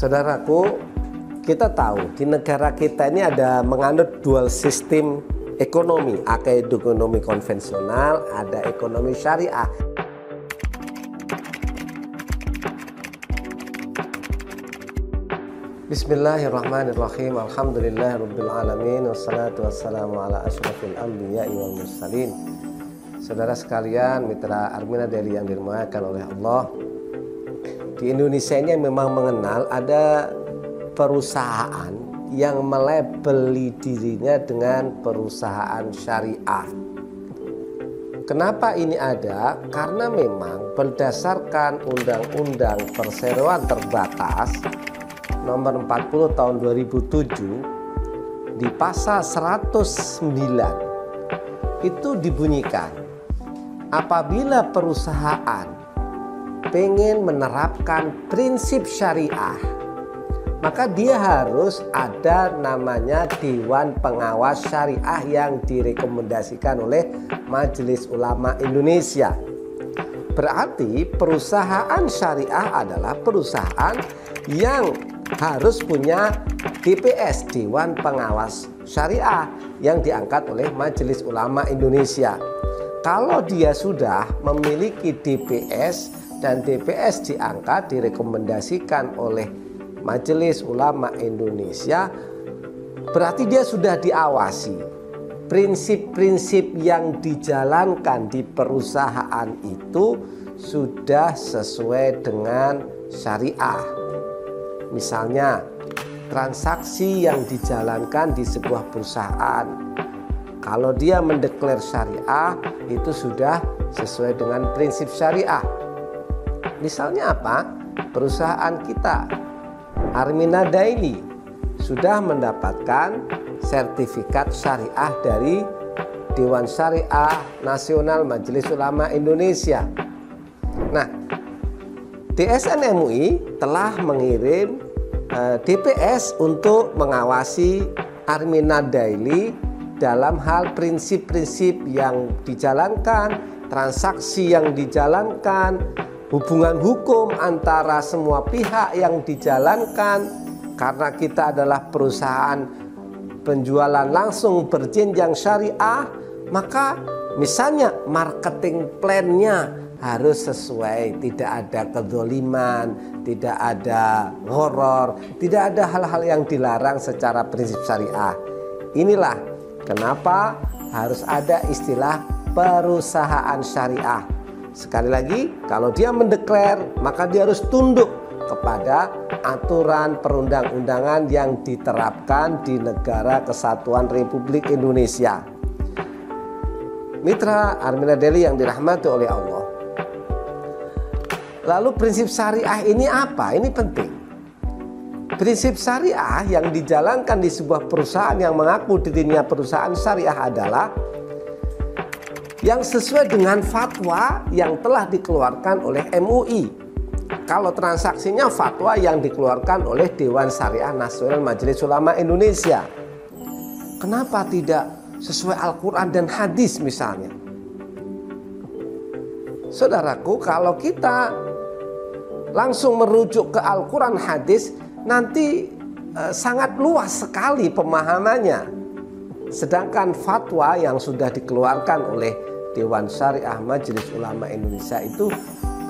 Saudaraku, kita tahu di negara kita ini ada menganut dual sistem ekonomi. Ada ekonomi konvensional, ada ekonomi syariah. Bismillahirrahmanirrahim. Alhamdulillahirrabbilalamin. Wassalatu wassalamu ala asyrafil anbiya'i wal mursalin. Saudara sekalian, mitra Armina Daily yang dimuliakan oleh Allah, di Indonesia ini memang mengenal ada perusahaan yang melabeli dirinya dengan perusahaan syariah. Kenapa ini ada? Karena memang berdasarkan Undang-Undang Perseroan Terbatas nomor 40 tahun 2007 di pasal 109 itu dibunyikan, apabila perusahaan pengen menerapkan prinsip syariah, maka dia harus ada namanya Dewan Pengawas Syariah yang direkomendasikan oleh Majelis Ulama Indonesia. Berarti perusahaan syariah adalah perusahaan yang harus punya DPS, Dewan Pengawas Syariah, yang diangkat oleh Majelis Ulama Indonesia. Kalau dia sudah memiliki DPS dan DPS diangkat, direkomendasikan oleh Majelis Ulama Indonesia, berarti dia sudah diawasi. Prinsip-prinsip yang dijalankan di perusahaan itu sudah sesuai dengan syariah. Misalnya, transaksi yang dijalankan di sebuah perusahaan, kalau dia mendeklar syariah, itu sudah sesuai dengan prinsip syariah. Misalnya apa? Perusahaan kita, Armina Daily, sudah mendapatkan sertifikat syariah dari Dewan Syariah Nasional Majelis Ulama Indonesia. Nah, DSN MUI telah mengirim DPS untuk mengawasi Armina Daily dalam hal prinsip-prinsip yang dijalankan, transaksi yang dijalankan, hubungan hukum antara semua pihak yang dijalankan. Karena kita adalah perusahaan penjualan langsung berjenjang syariah, maka misalnya marketing plan-nya harus sesuai, tidak ada kezaliman, tidak ada horor, tidak ada hal-hal yang dilarang secara prinsip syariah. Inilah kenapa harus ada istilah perusahaan syariah. Sekali lagi, kalau dia mendeklar, maka dia harus tunduk kepada aturan perundang-undangan yang diterapkan di Negara Kesatuan Republik Indonesia. Mitra Armina Daily yang dirahmati oleh Allah. Lalu prinsip syariah ini apa? Ini penting. Prinsip syariah yang dijalankan di sebuah perusahaan yang mengaku dirinya perusahaan syariah adalah yang sesuai dengan fatwa yang telah dikeluarkan oleh MUI. Kalau transaksinya fatwa yang dikeluarkan oleh Dewan Syariah Nasional Majelis Ulama Indonesia. Kenapa tidak sesuai Al-Quran dan hadis misalnya? Saudaraku, kalau kita langsung merujuk ke Al-Quran hadis, nanti sangat luas sekali pemahamannya. Sedangkan fatwa yang sudah dikeluarkan oleh Dewan Syariah Majelis Ulama Indonesia itu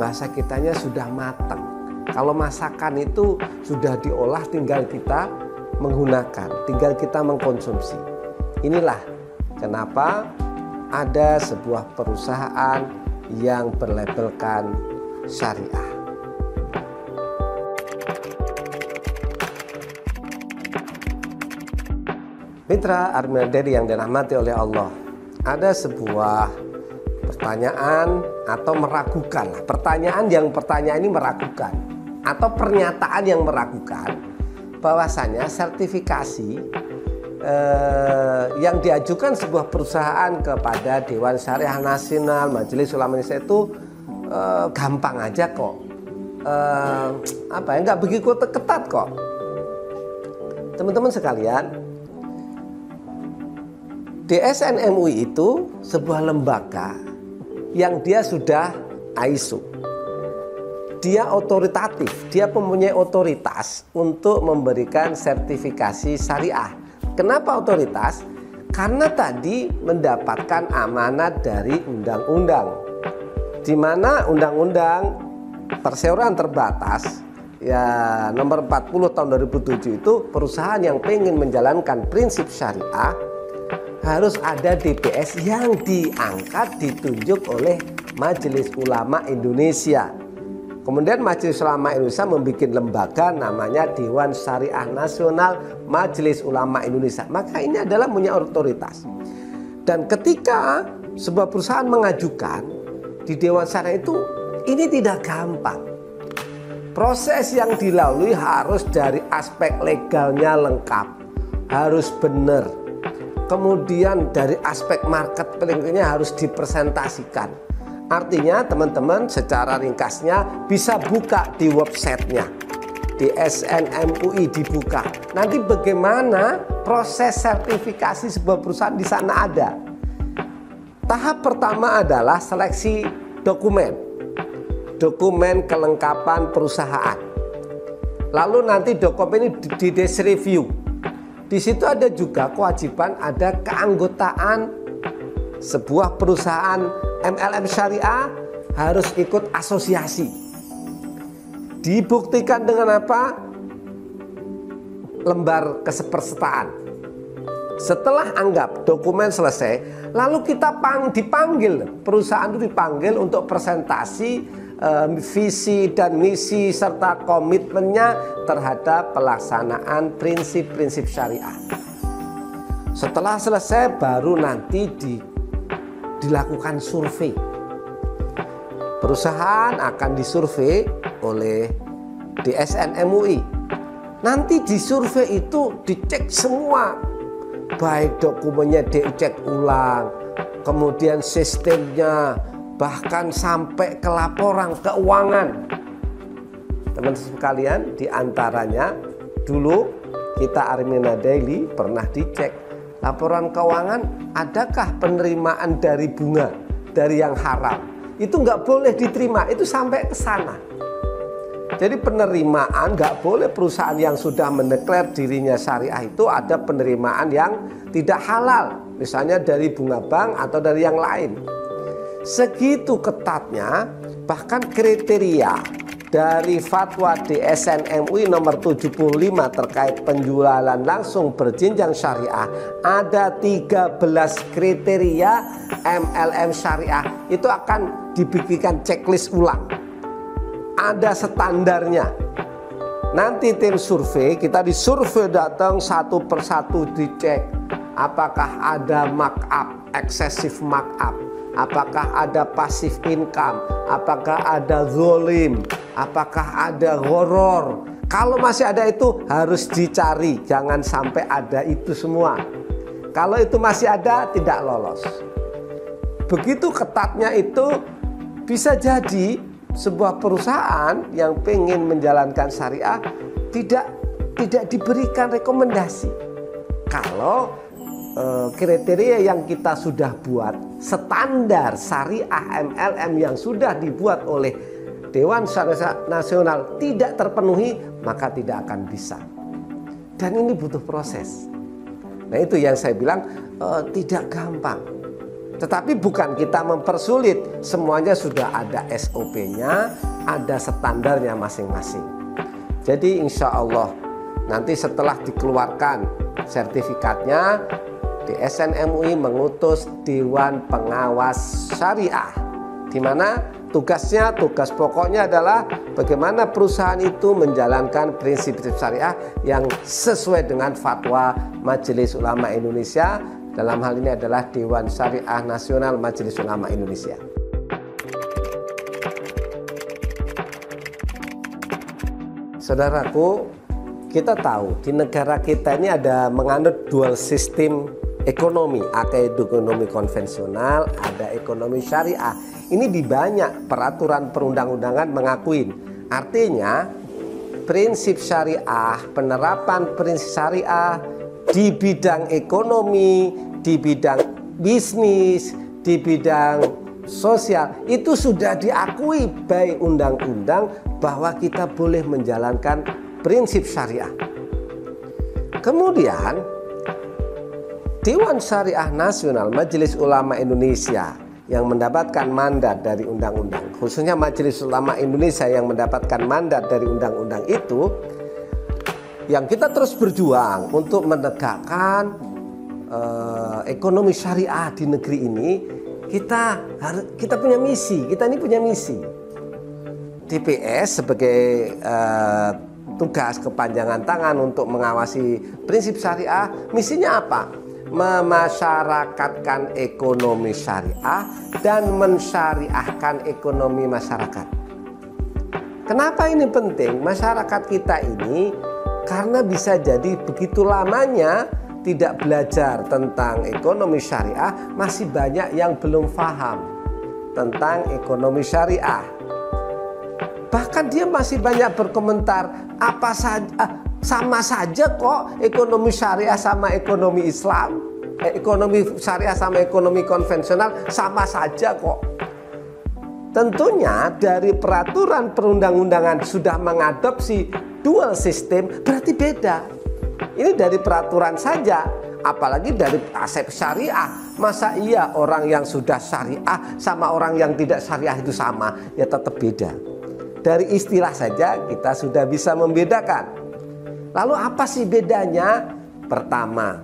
bahasa kitanya sudah matang. Kalau masakan itu sudah diolah, tinggal kita menggunakan, tinggal kita mengkonsumsi. Inilah kenapa ada sebuah perusahaan yang berlabelkan syariah. Mitra Armina Daily yang dirahmati oleh Allah, ada sebuah pertanyaan atau meragukan. Pertanyaan ini meragukan, atau pernyataan yang meragukan bahwasanya sertifikasi yang diajukan sebuah perusahaan kepada Dewan Syariah Nasional Majelis Ulama Indonesia itu gampang aja kok, nggak begitu ketat kok. Teman-teman sekalian, DSN MUI itu sebuah lembaga yang dia sudah ISO. dia otoritatif, dia mempunyai otoritas untuk memberikan sertifikasi syariah. Kenapa otoritas? Karena tadi mendapatkan amanat dari undang-undang, di mana undang-undang perseroan terbatas ya nomor 40 tahun 2007 itu perusahaan yang pengen menjalankan prinsip syariah harus ada DPS yang diangkat ditunjuk oleh Majelis Ulama Indonesia. Kemudian Majelis Ulama Indonesia membuat lembaga namanya Dewan Syariah Nasional Majelis Ulama Indonesia. Maka ini adalah punya otoritas. Dan ketika sebuah perusahaan mengajukan di Dewan Syariah itu, ini tidak gampang. Proses yang dilalui harus dari aspek legalnya lengkap, harus benar. Kemudian dari aspek marketingnya harus dipresentasikan. Artinya teman-teman secara ringkasnya bisa buka di websitenya, di SNMUI dibuka. Nanti bagaimana proses sertifikasi sebuah perusahaan di sana ada. Tahap pertama adalah seleksi dokumen kelengkapan perusahaan. Lalu nanti dokumen ini di desk review. Di situ ada juga kewajiban ada keanggotaan sebuah perusahaan MLM syariah harus ikut asosiasi. Dibuktikan dengan apa? Lembar kepesertaan. Setelah anggap dokumen selesai, lalu kita dipanggil, perusahaan itu dipanggil untuk presentasi visi dan misi serta komitmennya terhadap pelaksanaan prinsip-prinsip syariah. Setelah selesai baru nanti dilakukan survei. Perusahaan akan disurvei oleh DSN-MUI. Nanti di survei itu dicek semua, baik dokumennya dicek ulang, kemudian sistemnya, bahkan sampai ke laporan keuangan. Teman-teman sekalian, diantaranya dulu kita Armina Daily pernah dicek laporan keuangan, adakah penerimaan dari bunga dari yang haram. Itu nggak boleh diterima, itu sampai ke sana. Jadi penerimaan nggak boleh, perusahaan yang sudah mendeklar dirinya syariah itu ada penerimaan yang tidak halal, misalnya dari bunga bank atau dari yang lain. Segitu ketatnya, bahkan kriteria dari fatwa DSN-MUI nomor 75 terkait penjualan langsung berjenjang syariah, ada 13 kriteria MLM syariah itu akan dibikinkan checklist ulang. Ada standarnya. Nanti tim survei, kita disurvei datang satu persatu dicek apakah ada markup, excessive markup, apakah ada passive income, apakah ada zolim, apakah ada horor. Kalau masih ada itu harus dicari, jangan sampai ada itu semua. Kalau itu masih ada, tidak lolos. Begitu ketatnya itu, bisa jadi sebuah perusahaan yang pengen menjalankan syariah tidak diberikan rekomendasi. Kalau kriteria yang kita sudah buat, standar syariah MLM yang sudah dibuat oleh Dewan Syariah Nasional tidak terpenuhi, maka tidak akan bisa. Dan ini butuh proses. Nah, itu yang saya bilang tidak gampang. Tetapi bukan kita mempersulit, semuanya sudah ada SOP-nya, ada standarnya masing-masing. Jadi insya Allah nanti setelah dikeluarkan sertifikatnya, DSN-MUI mengutus Dewan Pengawas Syariah, di mana tugas pokoknya adalah bagaimana perusahaan itu menjalankan prinsip-prinsip syariah yang sesuai dengan fatwa Majelis Ulama Indonesia. Dalam hal ini adalah Dewan Syariah Nasional Majelis Ulama Indonesia. Saudaraku, kita tahu di negara kita ini ada menganut dual sistem ekonomi, ada ekonomi konvensional, ada ekonomi syariah. Ini di banyak peraturan perundang-undangan mengakuin. Artinya prinsip syariah, penerapan prinsip syariah di bidang ekonomi, di bidang bisnis, di bidang sosial, itu sudah diakui by undang-undang bahwa kita boleh menjalankan prinsip syariah. Kemudian Dewan Syariah Nasional Majelis Ulama Indonesia yang mendapatkan mandat dari undang-undang, khususnya Majelis Ulama Indonesia yang mendapatkan mandat dari undang-undang itu, yang kita terus berjuang untuk menegakkan ekonomi syariah di negeri ini. Kita punya misi, kita ini punya misi. DPS sebagai tugas kepanjangan tangan untuk mengawasi prinsip syariah, misinya apa? Memasyarakatkan ekonomi syariah dan mensyariahkan ekonomi masyarakat. Kenapa ini penting? Masyarakat kita ini karena bisa jadi begitu lamanya tidak belajar tentang ekonomi syariah, masih banyak yang belum paham tentang ekonomi syariah. Bahkan dia masih banyak berkomentar, apa saja sama saja kok ekonomi syariah sama ekonomi Islam, ekonomi syariah sama ekonomi konvensional sama saja kok. Tentunya dari peraturan perundang-undangan sudah mengadopsi dual sistem, berarti beda. Ini dari peraturan saja, apalagi dari aspek syariah. Masa iya orang yang sudah syariah sama orang yang tidak syariah itu sama? Ya tetap beda. Dari istilah saja kita sudah bisa membedakan. Lalu apa sih bedanya? Pertama,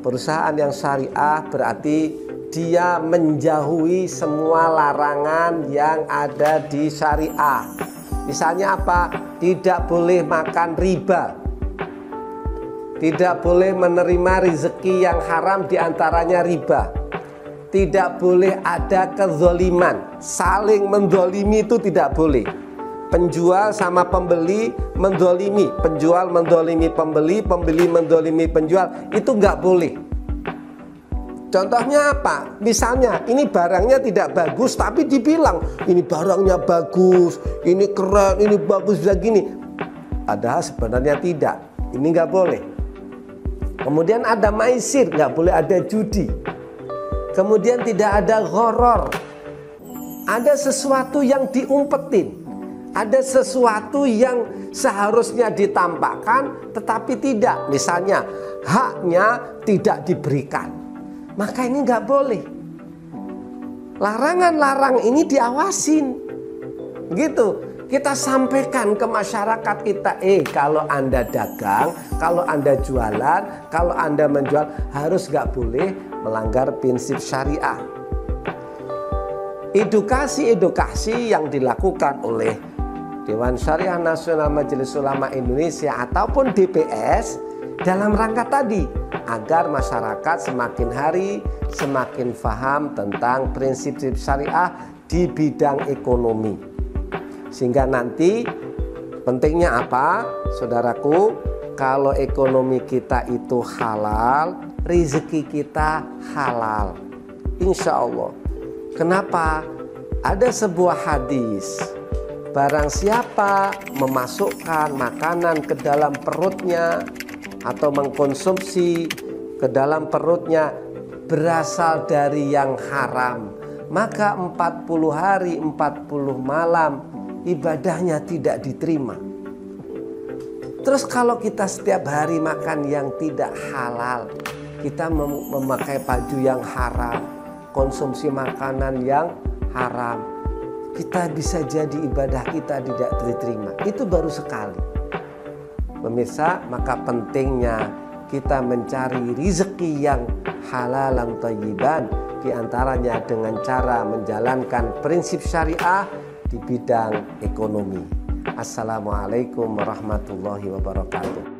perusahaan yang syariah berarti dia menjauhi semua larangan yang ada di syariah. Misalnya apa? Tidak boleh makan riba. Tidak boleh menerima rezeki yang haram, diantaranya riba. Tidak boleh ada kezoliman, saling mendolimi itu tidak boleh. Penjual sama pembeli mendolimi, penjual mendolimi pembeli, pembeli mendolimi penjual, itu nggak boleh. Contohnya apa? Misalnya ini barangnya tidak bagus tapi dibilang ini barangnya bagus, ini keren, ini bagus begini. Padahal sebenarnya tidak, ini nggak boleh. Kemudian ada maisir, nggak boleh ada judi. Kemudian tidak ada ghoror. Ada sesuatu yang diumpetin. Ada sesuatu yang seharusnya ditampakkan tetapi tidak. Misalnya haknya tidak diberikan. Maka ini nggak boleh. Larangan-larang ini diawasin. Gitu. Kita sampaikan ke masyarakat kita, kalau Anda dagang, kalau Anda jualan, kalau Anda menjual, harus nggak boleh melanggar prinsip syariah. Edukasi-edukasi yang dilakukan oleh Dewan Syariah Nasional Majelis Ulama Indonesia ataupun DPS dalam rangka tadi, agar masyarakat semakin hari semakin paham tentang prinsip syariah di bidang ekonomi. Sehingga nanti pentingnya apa, saudaraku? Kalau ekonomi kita itu halal, rezeki kita halal, insya Allah. Kenapa? Ada sebuah hadis, barang siapa memasukkan makanan ke dalam perutnya atau mengkonsumsi ke dalam perutnya berasal dari yang haram, maka 40 hari 40 malam ibadahnya tidak diterima. Terus kalau kita setiap hari makan yang tidak halal, kita memakai baju yang haram, konsumsi makanan yang haram, kita bisa jadi ibadah kita tidak diterima. Itu baru sekali. Pemirsa, maka pentingnya kita mencari rezeki yang halalan thayyiban, diantaranya dengan cara menjalankan prinsip syariah di bidang ekonomi. Assalamualaikum warahmatullahi wabarakatuh.